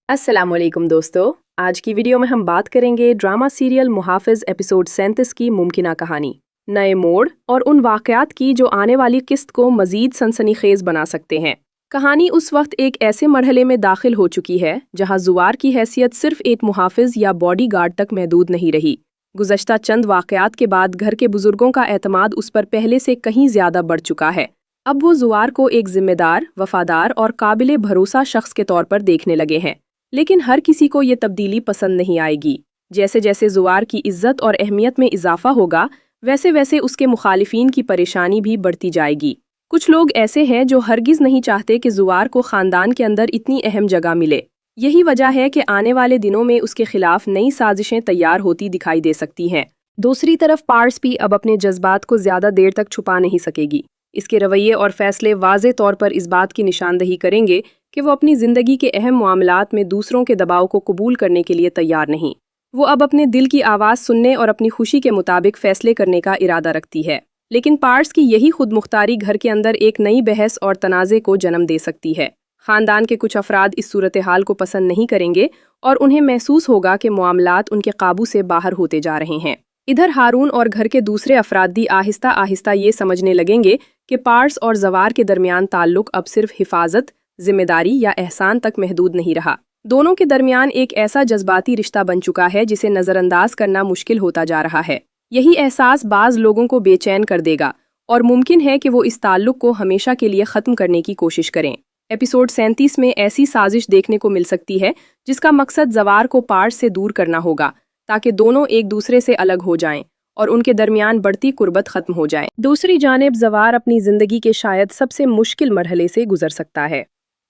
अस्सलामुअलैकुम दोस्तों, आज की वीडियो में हम बात करेंगे ड्रामा सीरियल मुहाफिज एपिसोड 37 की मुमकिना कहानी, नए मोड़ और उन वाकयात की जो आने वाली किस्त को मजीद सनसनीखेज बना सकते हैं। कहानी उस वक्त एक ऐसे मरहले में दाखिल हो चुकी है जहां जुवार की हैसियत सिर्फ एक मुहाफिज या बॉडी गार्ड तक महदूद नहीं रही। गुज़श्ता चंद वाकयात के बाद घर के बुजुर्गों का एतमाद उस पर पहले से कहीं ज्यादा बढ़ चुका है। अब वो जुवार को एक जिम्मेदार, वफादार और काबिले भरोसा शख्स के तौर पर देखने लगे हैं। लेकिन हर किसी को ये तब्दीली पसंद नहीं आएगी। जैसे जैसे जुवार की इज्जत और अहमियत में इजाफा होगा, वैसे वैसे उसके मुखालिफिन की परेशानी भी बढ़ती जाएगी। कुछ लोग ऐसे हैं जो हरगिज नहीं चाहते कि जुवार को खानदान के अंदर इतनी अहम जगह मिले। यही वजह है कि आने वाले दिनों में उसके खिलाफ नई साजिशें तैयार होती दिखाई दे सकती हैं। दूसरी तरफ पार्स भी अब अपने जज्बात को ज्यादा देर तक छुपा नहीं सकेगी। इसके रवैये और फैसले वाज़े तौर पर इस बात की निशानदही करेंगे कि वो अपनी ज़िंदगी के अहम मामलात में दूसरों के दबाव को कबूल करने के लिए तैयार नहीं। वो अब अपने दिल की आवाज़ सुनने और अपनी खुशी के मुताबिक फ़ैसले करने का इरादा रखती है। लेकिन पार्स की यही खुद मुख्तारी घर के अंदर एक नई बहस और तनाज़े को जन्म दे सकती है। ख़ानदान के कुछ अफराद इस सूरत हाल को पसंद नहीं करेंगे और उन्हें महसूस होगा कि मामलात उनके काबू से बाहर होते जा रहे हैं। इधर हारून और घर के दूसरे अफराद भी आहिस्ता आहिस्ता ये समझने लगेंगे कि पार्स और जवार के दरमियान ताल्लुक अब सिर्फ हिफाजत, जिम्मेदारी या एहसान तक महदूद नहीं रहा। दोनों के दरमियान एक ऐसा जज्बाती रिश्ता बन चुका है जिसे नज़रअंदाज करना मुश्किल होता जा रहा है। यही एहसास बाज़ लोगों को बेचैन कर देगा और मुमकिन है कि वो इस ताल्लुक को हमेशा के लिए ख़त्म करने की कोशिश करें। एपिसोड 37 में ऐसी साजिश देखने को मिल सकती है जिसका मकसद जवार को पार्स से दूर करना होगा, ताकि दोनों एक दूसरे से अलग हो जाएं और उनके दरमियान बढ़ती कुर्बत खत्म हो जाए। दूसरी जानिब जवार अपनी जिंदगी के शायद सबसे मुश्किल मरहले से गुजर सकता है।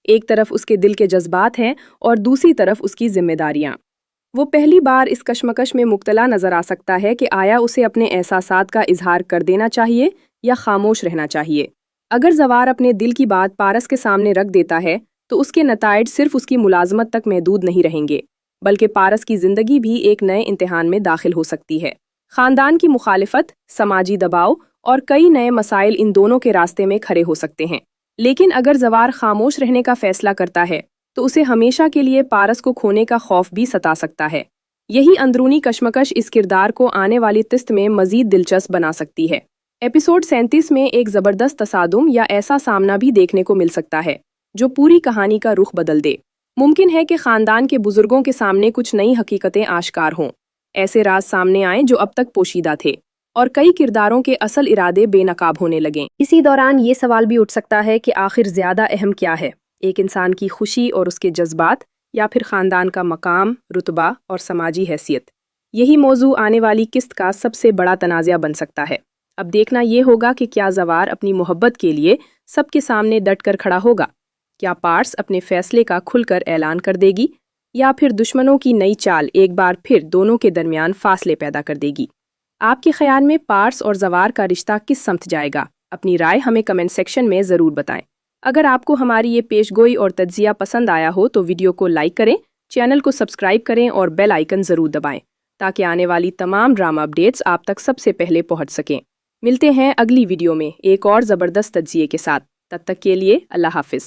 एक तरफ उसके दिल के जज्बात हैं और दूसरी तरफ उसकी जिम्मेदारियां। वो पहली बार इस कशमकश में मुब्तला नजर आ सकता है कि आया उसे अपने एहसासात का इजहार कर देना चाहिए या खामोश रहना चाहिए। अगर जवार अपने दिल की बात पारस के सामने रख देता है तो उसके नताइज सिर्फ उसकी मुलाजमत तक महदूद नहीं रहेंगे, बल्कि पारस की जिंदगी भी एक नए इम्तिहान में दाखिल हो सकती है। खानदान की मुखालिफत, समाजी दबाव और कई नए मसाइल इन दोनों के रास्ते में खड़े हो सकते हैं। लेकिन अगर जवार खामोश रहने का फैसला करता है तो उसे हमेशा के लिए पारस को खोने का खौफ भी सता सकता है। यही अंदरूनी कशमकश इस किरदार को आने वाली किस्त में मजीद दिलचस्प बना सकती है। एपिसोड 37 में एक जबरदस्त तसादुम या ऐसा सामना भी देखने को मिल सकता है जो पूरी कहानी का रुख बदल दे। मुमकिन है कि खानदान के बुजुर्गों के सामने कुछ नई हकीकतें आश्कार हों, ऐसे राज सामने आए जो अब तक पोशीदा थे और कई किरदारों के असल इरादे बेनकाब होने लगें। इसी दौरान ये सवाल भी उठ सकता है कि आखिर ज्यादा अहम क्या है, एक इंसान की खुशी और उसके जज्बात या फिर खानदान का मकाम, रुतबा और समाजी हैसियत। यही मौजू आने वाली किस्त का सबसे बड़ा तनाज़ा बन सकता है। अब देखना ये होगा कि क्या जवार अपनी मोहब्बत के लिए सबके सामने डट कर खड़ा होगा, क्या पार्स अपने फैसले का खुलकर ऐलान कर देगी, या फिर दुश्मनों की नई चाल एक बार फिर दोनों के दरमियान फासले पैदा कर देगी। आपके ख्याल में पार्स और जवार का रिश्ता किस समत जाएगा? अपनी राय हमें कमेंट सेक्शन में ज़रूर बताएं। अगर आपको हमारी ये पेशगोई और तज्जिया पसंद आया हो तो वीडियो को लाइक करें, चैनल को सब्सक्राइब करें और बेल आइकन ज़रूर दबाएं ताकि आने वाली तमाम ड्रामा अपडेट्स आप तक सबसे पहले पहुंच सकें। मिलते हैं अगली वीडियो में एक और ज़बरदस्त तज्जिए के साथ। तब तक के लिए अल्लाह हाफिज़।